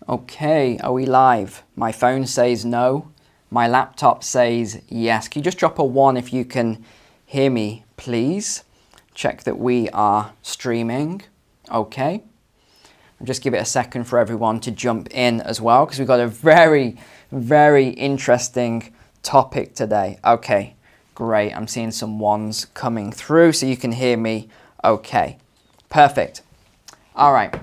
Okay, are we live? My phone says no. My laptop says yes. Can you just drop a 1 if you can hear me, please? Check that we are streaming. Okay. I'll just give it a second for everyone to jump in as well, because we've got a very, very interesting topic today. Okay, great. I'm seeing some 1s coming through, so you can hear me okay. Perfect. All right.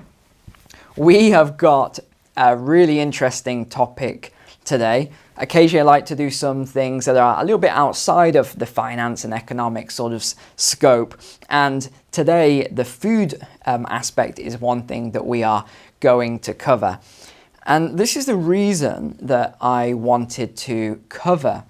We have got a really interesting topic today. Occasionally I like to do some things that are a little bit outside of the finance and economic sort of scope, and today the food aspect is one thing that we are going to cover. And this is the reason that I wanted to cover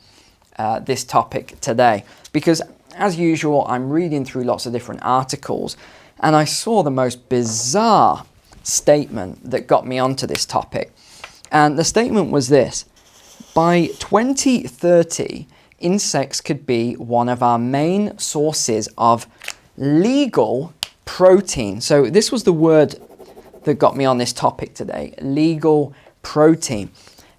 this topic today, because as usual I'm reading through lots of different articles and I saw the most bizarre statement that got me onto this topic. And the statement was this: by 2030, insects could be one of our main sources of legal protein. So this was the word that got me on this topic today, legal protein.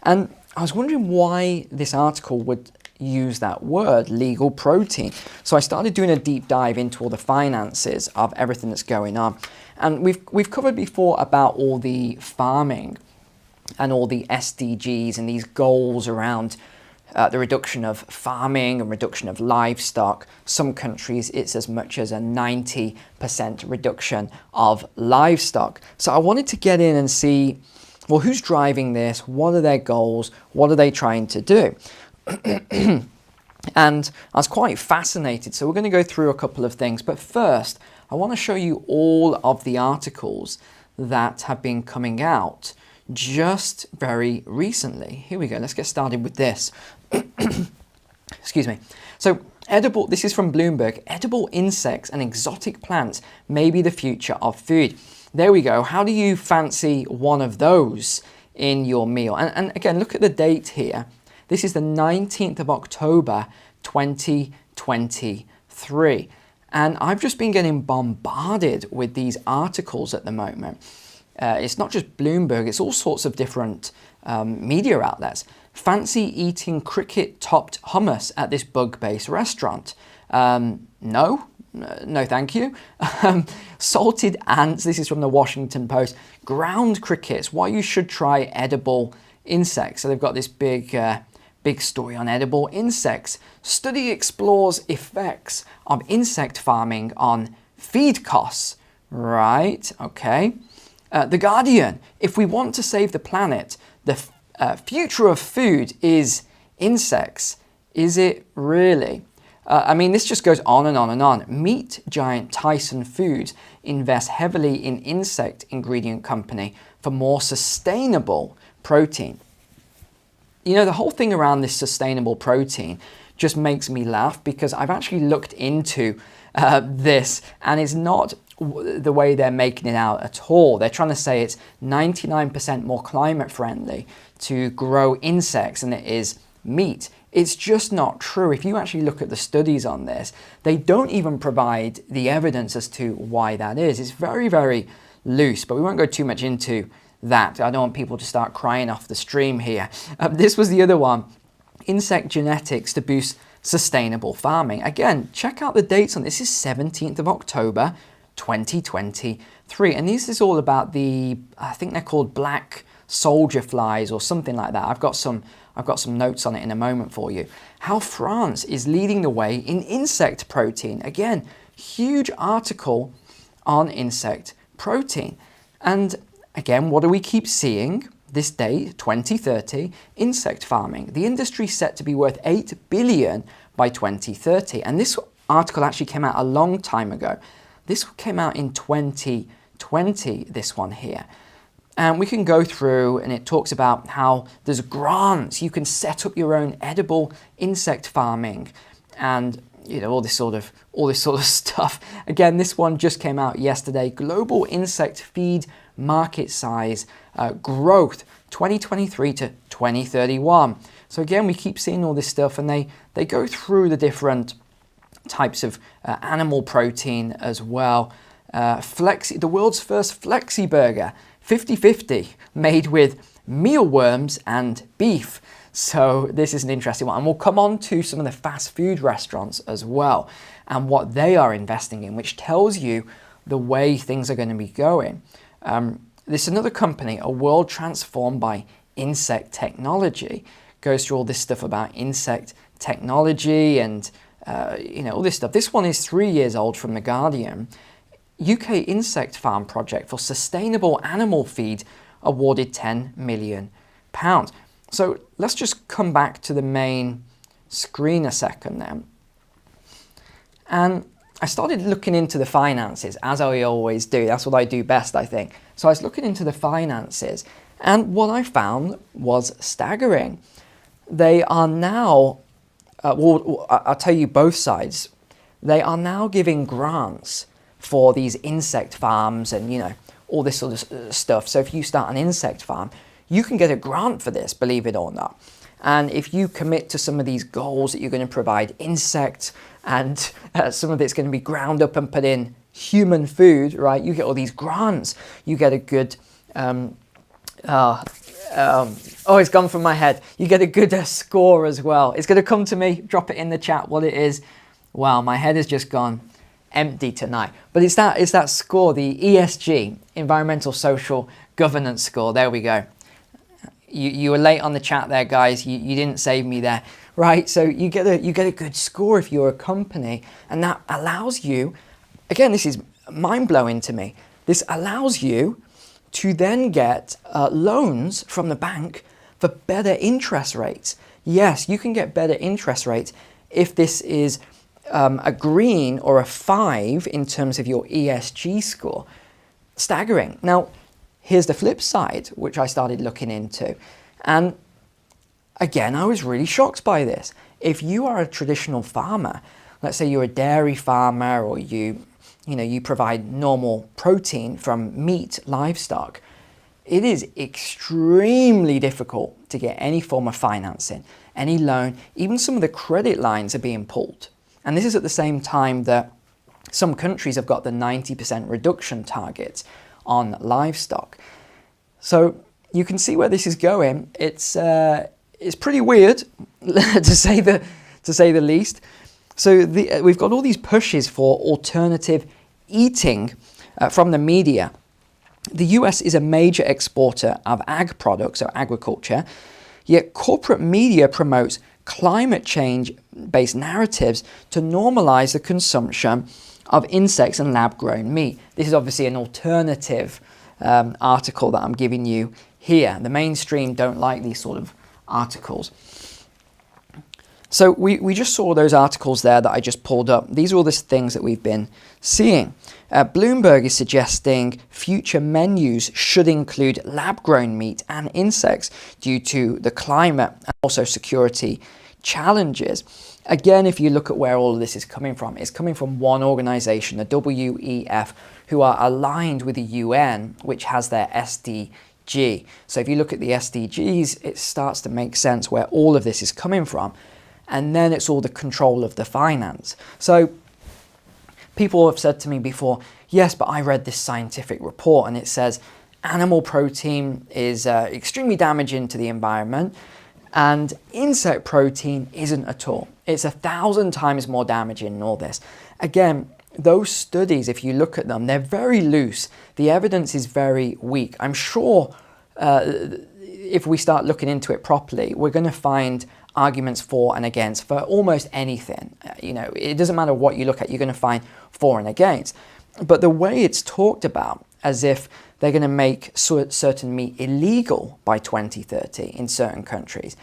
And I was wondering why this article would use that word, legal protein. So I started doing a deep dive into all the finances of everything that's going on. And we've covered before about all the farming and all the SDGs and these goals around the reduction of farming and reduction of livestock. Some countries, it's as much as a 90% reduction of livestock. So I wanted to get in and see, well, who's driving this? What are their goals? What are they trying to do? And I was quite fascinated. So we're going to go through a couple of things. But first, I want to show you all of the articles that have been coming out just very recently. Here we go. Let's get started with this. Excuse me. So this is from Bloomberg. Edible insects and exotic plants may be the future of food. There we go. How do you fancy one of those in your meal? And again, look at the date here. This is the 19th of October, 2023. And I've just been getting bombarded with these articles at the moment. It's not just Bloomberg, it's all sorts of different media outlets. Fancy eating cricket-topped hummus at this bug-based restaurant. No, thank you. Salted ants, this is from the Washington Post. Ground crickets, why you should try edible insects. So they've got this big story on edible insects. Study explores effects of insect farming on feed costs. Right, okay. The Guardian, if we want to save the planet, the future of food is insects. Is it really? I mean, this just goes on and on and on. Meat giant Tyson Foods invests heavily in insect ingredient company for more sustainable protein. You know, the whole thing around this sustainable protein just makes me laugh, because I've actually looked into this, and it's not the way they're making it out at all. They're trying to say it's 99% more climate friendly to grow insects than it is meat. It's just not true. If you actually look at the studies on this, they don't even provide the evidence as to why that is. It's very, very loose, but we won't go too much into that. I don't want people to start crying off the stream here. This was the other one. Insect genetics to boost sustainable farming. Again, check out the dates on this. This is 17th of October, 2023. And this is all about the, I think they're called black soldier flies or something like that. I've got some notes on it in a moment for you. How France is leading the way in insect protein. Again, huge article on insect protein. And again, what do we keep seeing? This date, 2030, insect farming. The industry set to be worth 8 billion by 2030. And this article actually came out a long time ago. This came out in 2020, this one here. And we can go through, and it talks about how there's grants. You can set up your own edible insect farming, and you know, all this sort of stuff. Again, this one just came out yesterday. Global insect feed market size growth 2023 to 2031. So again, we keep seeing all this stuff, and they go through the different types of animal protein as well. The world's first flexi burger 50-50 made with mealworms and beef. So this is an interesting one. And we'll come on to some of the fast food restaurants as well and what they are investing in, which tells you the way things are going to be going. This another company, A World Transformed by Insect Technology, goes through all this stuff about insect technology and all this stuff. This one is 3 years old from The Guardian. UK insect farm project for sustainable animal feed awarded £10 million. So let's just come back to the main screen a second then. And I started looking into the finances, as I always do. That's what I do best, I think. So I was looking into the finances, and what I found was staggering. They are now, I'll tell you both sides, they are now giving grants for these insect farms and, all this sort of stuff. So if you start an insect farm, you can get a grant for this, believe it or not. And if you commit to some of these goals that you're going to provide insects and some of it's going to be ground up and put in human food, right? You get all these grants. You get a good, it's gone from my head. You get a good score as well. It's going to come to me. Drop it in the chat what it is. Wow, my head has just gone empty tonight. But it's that score, the ESG, Environmental Social Governance score. There we go. You were late on the chat there, guys. You didn't save me there, right? So you get a good score if you're a company, and that allows you. Again, this is mind-blowing to me. This allows you to then get loans from the bank for better interest rates. Yes, you can get better interest rates if this is a green or a 5 in terms of your ESG score. Staggering. Now, here's the flip side, which I started looking into. And again, I was really shocked by this. If you are a traditional farmer, let's say you're a dairy farmer, or you provide normal protein from meat, livestock, it is extremely difficult to get any form of financing, any loan. Even some of the credit lines are being pulled. And this is at the same time that some countries have got the 90% reduction targets on livestock. So you can see where this is going. It's pretty weird to say the least. So we've got all these pushes for alternative eating from the media. The US is a major exporter of ag products, so agriculture, yet corporate media promotes climate change-based narratives to normalize the consumption of insects and lab-grown meat. This is obviously an alternative article that I'm giving you here. The mainstream don't like these sort of articles. So we just saw those articles there that I just pulled up. These are all the things that we've been seeing. Bloomberg is suggesting future menus should include lab-grown meat and insects due to the climate and also security challenges. Again, if you look at where all of this is coming from, it's coming from one organization, the WEF, who are aligned with the UN, which has their SDG. So if you look at the SDGs, it starts to make sense where all of this is coming from. And then it's all the control of the finance. So people have said to me before, yes, but I read this scientific report and it says animal protein is extremely damaging to the environment and insect protein isn't at all. It's 1,000 times more damaging than all this. Again, those studies, if you look at them, they're very loose. The evidence is very weak. I'm sure if we start looking into it properly, we're going to find arguments for and against for almost anything. It doesn't matter what you look at, you're going to find for and against. But the way it's talked about, as if they're going to make certain meat illegal by 2030 in certain countries,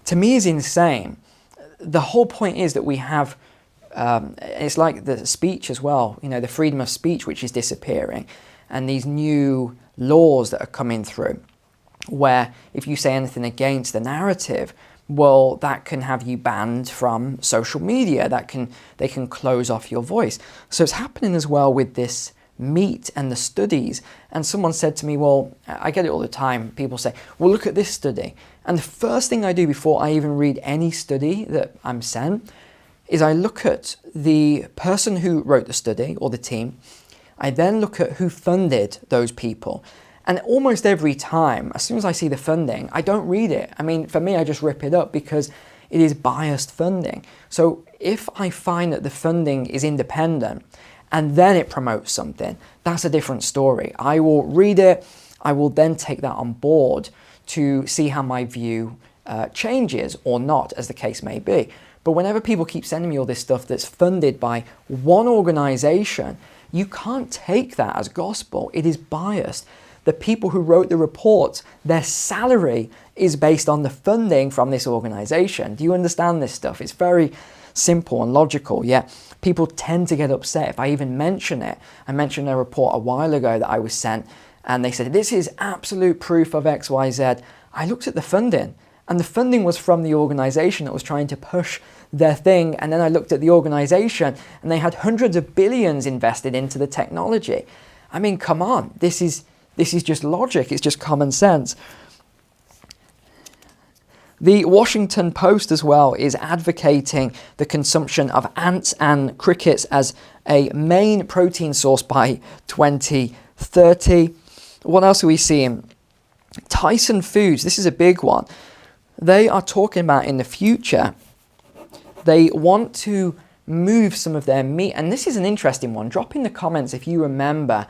to me is insane. The whole point is that we have, it's like the speech as well, the freedom of speech, which is disappearing, and these new laws that are coming through, where if you say anything against the narrative, well, that can have you banned from social media. They can close off your voice. So it's happening as well with this meat and the studies. And someone said to me, well, I get it all the time. People say, well, look at this study. And the first thing I do before I even read any study that I'm sent is I look at the person who wrote the study or the team. I then look at who funded those people. And almost every time, as soon as I see the funding, I don't read it. I mean, for me, I just rip it up because it is biased funding. So if I find that the funding is independent and then it promotes something, that's a different story. I will read it. I will then take that on board to see how my view changes or not, as the case may be. But whenever people keep sending me all this stuff that's funded by one organization, you can't take that as gospel. It is biased. The people who wrote the reports, their salary is based on the funding from this organization. Do you understand this stuff? It's very simple and logical, yet people tend to get upset if I even mention it. I mentioned a report a while ago that I was sent, and they said, this is absolute proof of XYZ. I looked at the funding, and the funding was from the organization that was trying to push their thing, and then I looked at the organization, and they had hundreds of billions invested into the technology. I mean, come on, this is just logic, it's just common sense. The Washington Post as well is advocating the consumption of ants and crickets as a main protein source by 2030. What else are we seeing? Tyson Foods, this is a big one. They are talking about in the future, they want to move some of their meat, and this is an interesting one. Drop in the comments if you remember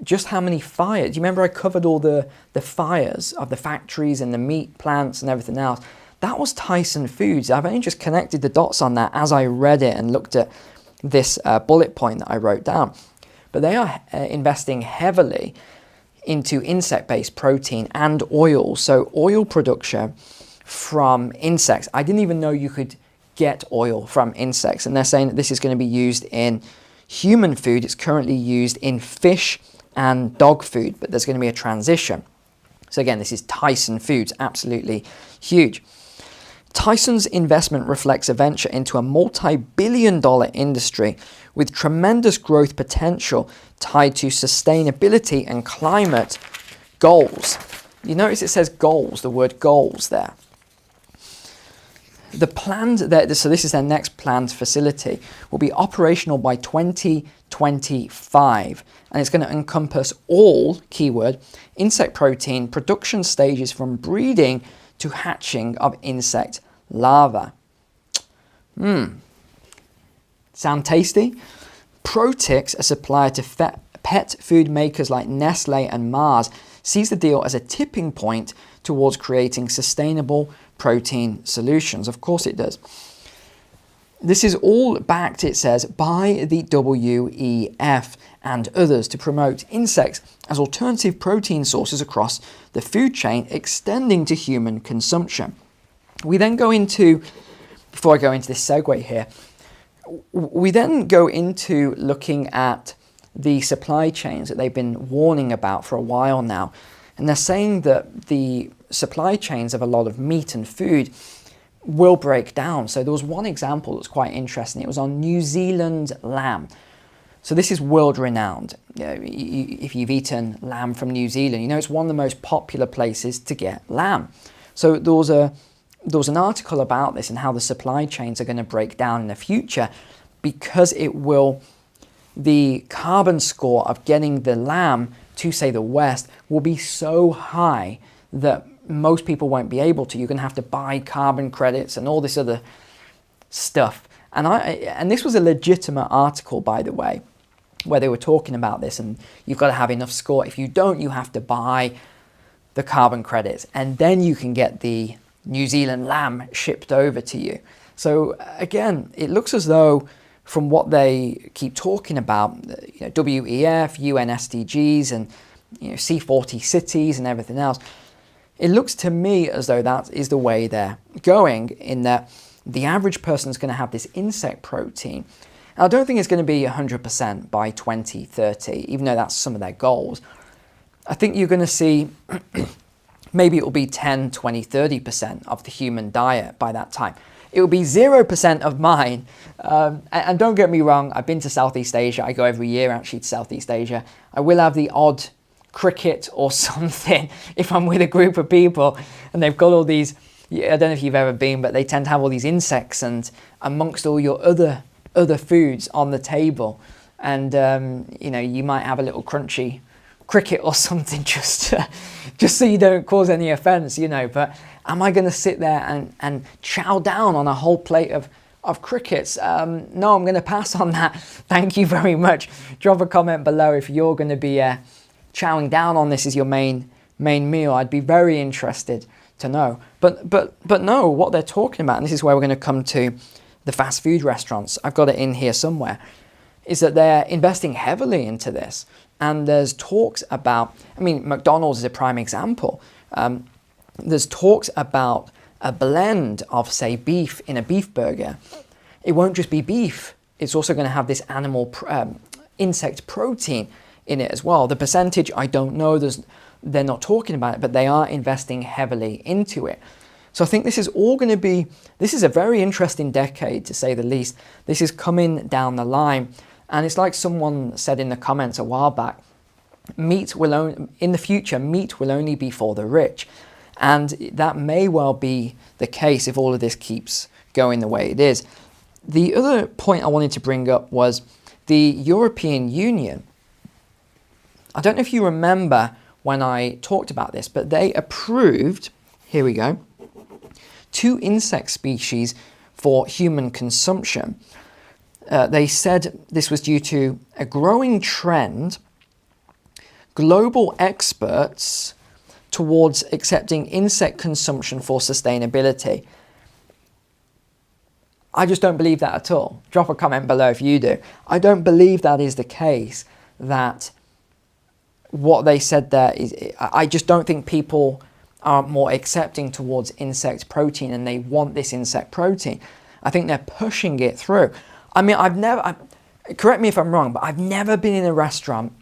just how many fires. Do you remember I covered all the fires of the factories and the meat plants and everything else? That was Tyson Foods. I've only just connected the dots on that as I read it and looked at this bullet point that I wrote down. But they are investing heavily into insect-based protein and oil. So oil production from insects. I didn't even know you could get oil from insects. And they're saying that this is going to be used in human food. It's currently used in fish and dog food, but there's going to be a transition. So again, this is Tyson Foods, absolutely huge. Tyson's investment reflects a venture into a multi-billion-dollar industry with tremendous growth potential tied to sustainability and climate goals. You notice it says goals, the word goals there. The planned, so this is their next planned facility, will be operational by 2025, and it's going to encompass all, keyword, insect protein production stages from breeding to hatching of insect larvae. Sound tasty? Protix, a supplier to pet food makers like Nestle and Mars, sees the deal as a tipping point towards creating sustainable protein solutions. Of course it does. This is all backed, it says, by the WEF and others to promote insects as alternative protein sources across the food chain, extending to human consumption. We then go into, before I go into this segue here, we then go into looking at the supply chains that they've been warning about for a while now. And they're saying that the supply chains of a lot of meat and food will break down. So there was one example that's quite interesting. It was on New Zealand lamb. So this is world renowned. You know, if you've eaten lamb from New Zealand, you know it's one of the most popular places to get lamb. So there was an article about this and how the supply chains are going to break down in the future because the carbon score of getting the lamb to, say, the West will be so high that most people won't be able to. You're going to have to buy carbon credits and all this other stuff. And this was a legitimate article, by the way, where they were talking about this, and you've got to have enough score. If you don't, you have to buy the carbon credits, and then you can get the New Zealand lamb shipped over to you. So again, it looks as though from what they keep talking about, you know, WEF, UN SDGs, and C40 cities and everything else, it looks to me as though that is the way they're going, in that the average person is going to have this insect protein. And I don't think it's going to be 100% by 2030, even though that's some of their goals. I think you're going to see maybe it will be 10, 20, 30% of the human diet by that time. It will be 0% of mine. And don't get me wrong, I've been to Southeast Asia. I go every year actually to Southeast Asia. I will have the odd cricket or something if I'm with a group of people and they've got all these, I don't know if you've ever been, but they tend to have all these insects and amongst all your other foods on the table. And you might have a little crunchy cricket or something, just so you don't cause any offense, you know. But am I going to sit there and chow down on a whole plate of crickets? No, I'm going to pass on that. Thank you very much. Drop a comment below if you're going to be chowing down on this as your main meal. I'd be very interested to know. But no, what they're talking about, and this is where we're going to come to the fast food restaurants, I've got it in here somewhere, is that they're investing heavily into this. And there's talks about, I mean, McDonald's is a prime example. There's talks about a blend of, say, beef in a beef burger. It won't just be beef. It's also going to have this animal insect protein in it as well. The percentage, I don't know. They're not talking about it, but they are investing heavily into it. So I think this is all going to be, this is a very interesting decade, to say the least. This is coming down the line. And it's like someone said in the comments a while back, in the future, meat will only be for the rich. And that may well be the case if all of this keeps going the way it is. The other point I wanted to bring up was the European Union. I don't know if you remember when I talked about this, but they approved, here we go, 2 insect species for human consumption. They said this was due to a growing trend, global experts towards accepting insect consumption for sustainability. I just don't believe that at all. Drop a comment below if you do. I don't believe that is the case, that what they said there is, I just don't think people are more accepting towards insect protein and they want this insect protein. I think they're pushing it through. I mean, correct me if I'm wrong, but I've never been in a restaurant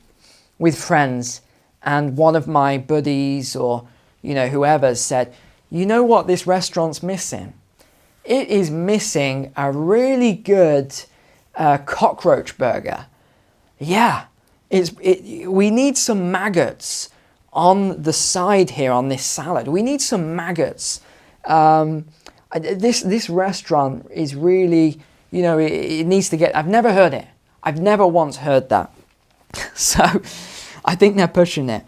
with friends and one of my buddies or, you know, whoever said, you know what this restaurant's missing? It is missing a really good cockroach burger. Yeah, we need some maggots on the side here on this salad. We need some maggots. This restaurant is really, you know, it needs to get, I've never heard it. I've never once heard that. So I think they're pushing it.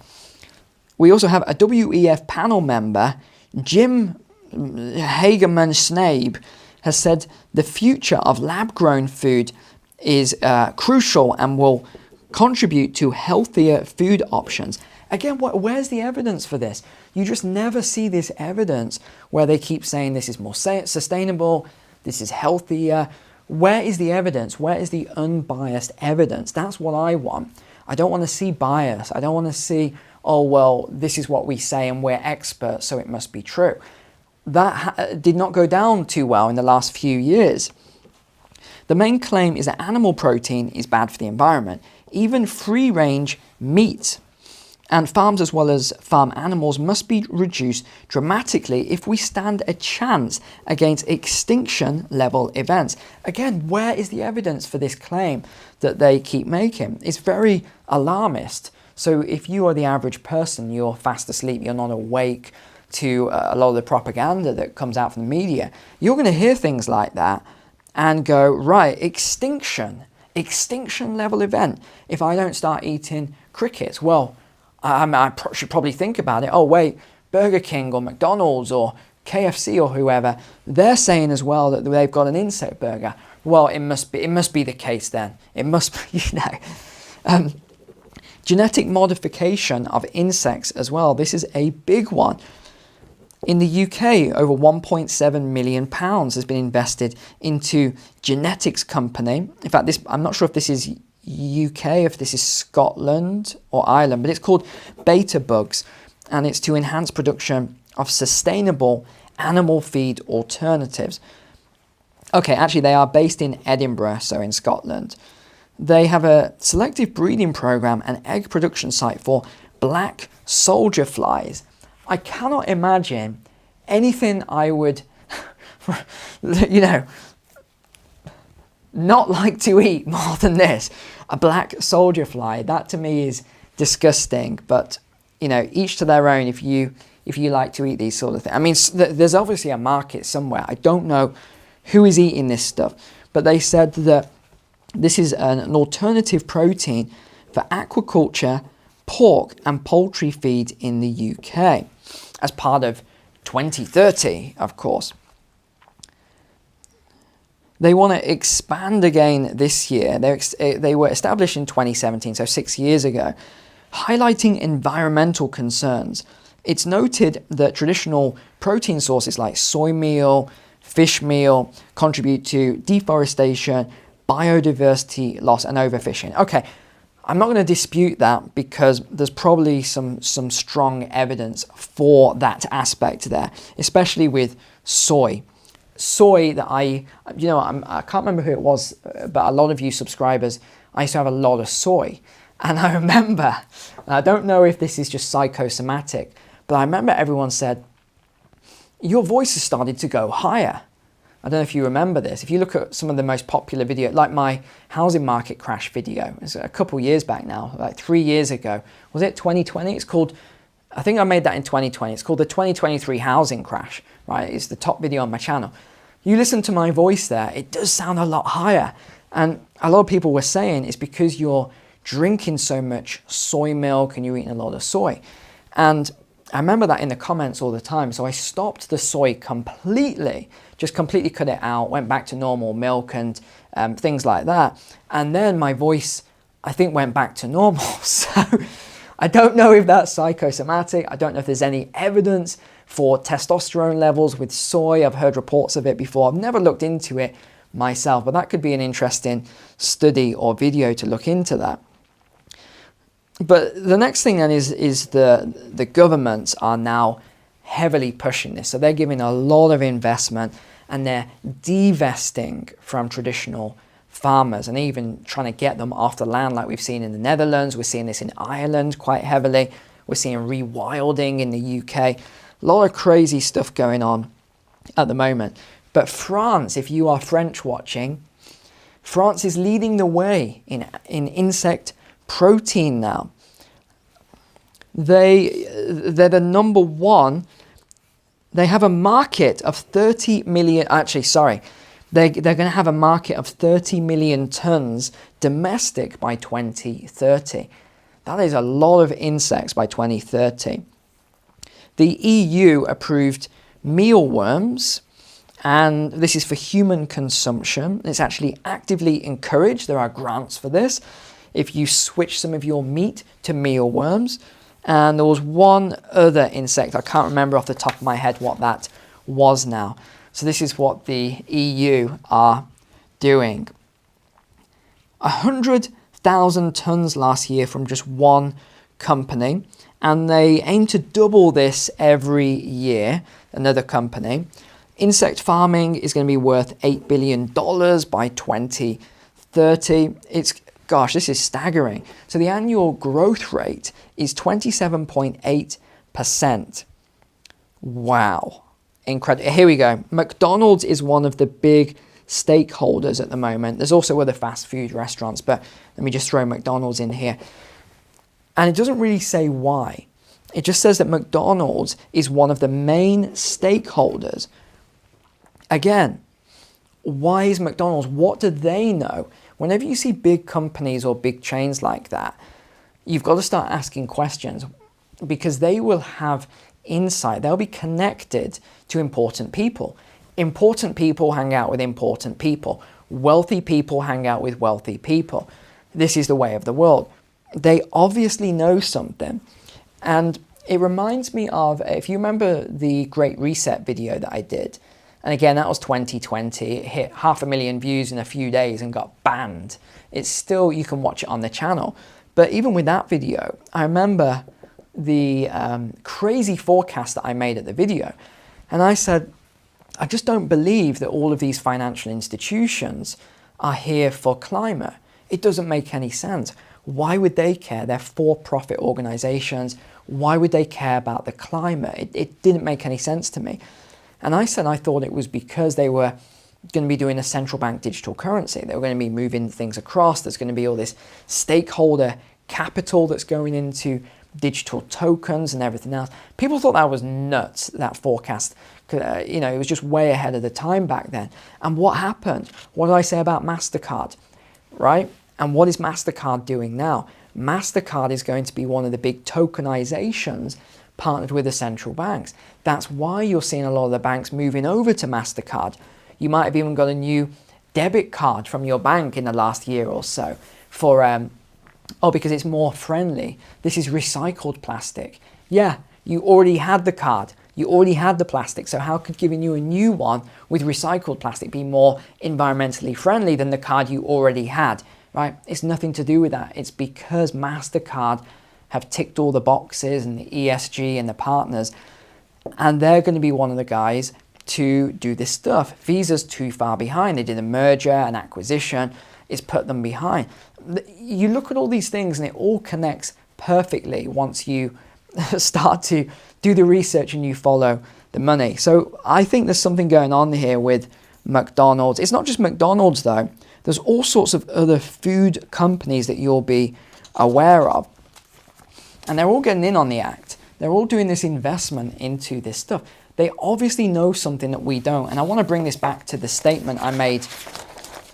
We also have a WEF panel member, Jim Hageman-Snabe, has said the future of lab-grown food is crucial and will contribute to healthier food options. Again, where's the evidence for this? You just never see this evidence where they keep saying this is more sustainable, this is healthier. Where is the evidence? Where is the unbiased evidence? That's what I want. I don't want to see bias. I don't want to see, oh, well, this is what we say and we're experts, so it must be true. That did not go down too well in the last few years. The main claim is that animal protein is bad for the environment. Even free-range meat and farms as well as farm animals must be reduced dramatically if we stand a chance against extinction level events. Again, where is the evidence for this claim that they keep making? It's very alarmist. So if you are the average person, you're fast asleep, you're not awake to a lot of the propaganda that comes out from the media, you're going to hear things like that and go, right, extinction level event. If I don't start eating crickets, well, I should probably think about it. Oh, wait, Burger King or McDonald's or KFC or whoever, they're saying as well that they've got an insect burger. Well, it must be the case then. It must be, you know. Genetic modification of insects as well. This is a big one. In the UK, over £1.7 million has been invested into genetics company. In fact, I'm not sure if this is UK, if this is Scotland or Ireland, but it's called Beta Bugs, and it's to enhance production of sustainable animal feed alternatives. Okay, actually they are based in Edinburgh, so in Scotland. They have a selective breeding program and egg production site for black soldier flies. I cannot imagine anything I would, you know, not like to eat more than this. A black soldier fly, that to me is disgusting, but you know, each to their own if you like to eat these sort of things. I mean, there's obviously a market somewhere. I don't know who is eating this stuff, but they said that this is an alternative protein for aquaculture, pork and poultry feed in the UK as part of 2030, of course. They want to expand again this year. They were established in 2017, so 6 years ago, highlighting environmental concerns. It's noted that traditional protein sources like soy meal, fish meal contribute to deforestation, biodiversity loss, and overfishing. Okay, I'm not going to dispute that because there's probably some strong evidence for that aspect there, especially with soy. Soy that I can't remember who it was, but a lot of you subscribers, I used to have a lot of soy. And I remember, I don't know if this is just psychosomatic, but I remember everyone said, your voice has started to go higher. I don't know if you remember this. If you look at some of the most popular videos, like my housing market crash video, it's a couple years back now, like 3 years ago. Was it 2020? It's called, I think I made that in 2020. It's called the 2023 housing crash, right? It's the top video on my channel. You listen to my voice there, it does sound a lot higher. And a lot of people were saying it's because you're drinking so much soy milk and you're eating a lot of soy. And I remember that in the comments all the time. So I stopped the soy completely, just completely cut it out, went back to normal milk and things like that. And then my voice, I think, went back to normal. So I don't know if that's psychosomatic. I don't know if there's any evidence for testosterone levels with soy. I've heard reports of it before. I've never looked into it myself, but that could be an interesting study or video to look into that. But the next thing then is the governments are now heavily pushing this. So they're giving a lot of investment and they're divesting from traditional farmers and even trying to get them off the land, like we've seen in the Netherlands. We're seeing this in Ireland quite heavily. We're seeing rewilding in the UK. A lot of crazy stuff going on at the moment. But France, if you are French watching, France is leading the way in insect protein now. They're the number one. They have a market of 30 million, actually, sorry. They're going to have a market of 30 million tons domestic by 2030. That is a lot of insects by 2030. The EU approved mealworms, and this is for human consumption. It's actually actively encouraged. There are grants for this if you switch some of your meat to mealworms. And there was one other insect, I can't remember off the top of my head what that was now. So this is what the EU are doing. 100,000 tons last year from just one company, and they aim to double this every year, another company. Insect farming is going to be worth $8 billion by 2030. Gosh, this is staggering. So the annual growth rate is 27.8%. Wow. Incredible. Here we go. McDonald's is one of the big stakeholders at the moment. There's also other fast food restaurants, but let me just throw McDonald's in here. And it doesn't really say why. It just says that McDonald's is one of the main stakeholders. Again, why is McDonald's? What do they know? Whenever you see big companies or big chains like that, you've got to start asking questions because they will have insight. They'll be connected to important people. Important people hang out with important people. Wealthy people hang out with wealthy people. This is the way of the world. They obviously know something. And it reminds me of, if you remember the Great Reset video that I did, and again, that was 2020. It hit 500,000 views in a few days and got banned. It's still, you can watch it on the channel. But even with that video, I remember the crazy forecast that I made at the video. And I said, I just don't believe that all of these financial institutions are here for climate. It doesn't make any sense. Why would they care? They're for-profit organizations. Why would they care about the climate? It didn't make any sense to me. And I said I thought it was because they were going to be doing a central bank digital currency. They were going to be moving things across. There's going to be all this stakeholder capital that's going into digital tokens and everything else. People thought that was nuts, that forecast. It was just way ahead of the time back then. And what happened? What did I say about MasterCard, right? And what is MasterCard doing now? MasterCard is going to be one of the big tokenizations partnered with the central banks. That's why you're seeing a lot of the banks moving over to MasterCard. You might have even got a new debit card from your bank in the last year or so for, because it's more friendly. This is recycled plastic. Yeah, you already had the card. You already had the plastic, so how could giving you a new one with recycled plastic be more environmentally friendly than the card you already had, right? It's nothing to do with that. It's because MasterCard have ticked all the boxes and the ESG and the partners, and they're going to be one of the guys to do this stuff. Visa's too far behind. They did a merger, an acquisition. It's put them behind. You look at all these things and it all connects perfectly once you start to do the research and you follow the money. So I think there's something going on here with McDonald's. It's not just McDonald's though. There's all sorts of other food companies that you'll be aware of. And they're all getting in on the act. They're all doing this investment into this stuff. They obviously know something that we don't. And I want to bring this back to the statement I made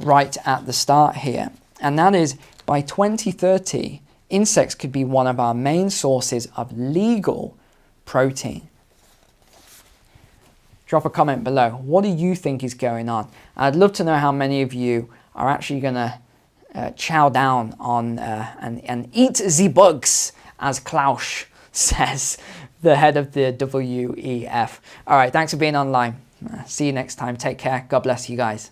right at the start here. And that is, by 2030, insects could be one of our main sources of legal protein. Drop a comment below. What do you think is going on? I'd love to know how many of you are actually going to chow down on and eat the bugs, as Klaus says, the head of the WEF. All right, thanks for being online. See you next time. Take care. God bless you guys.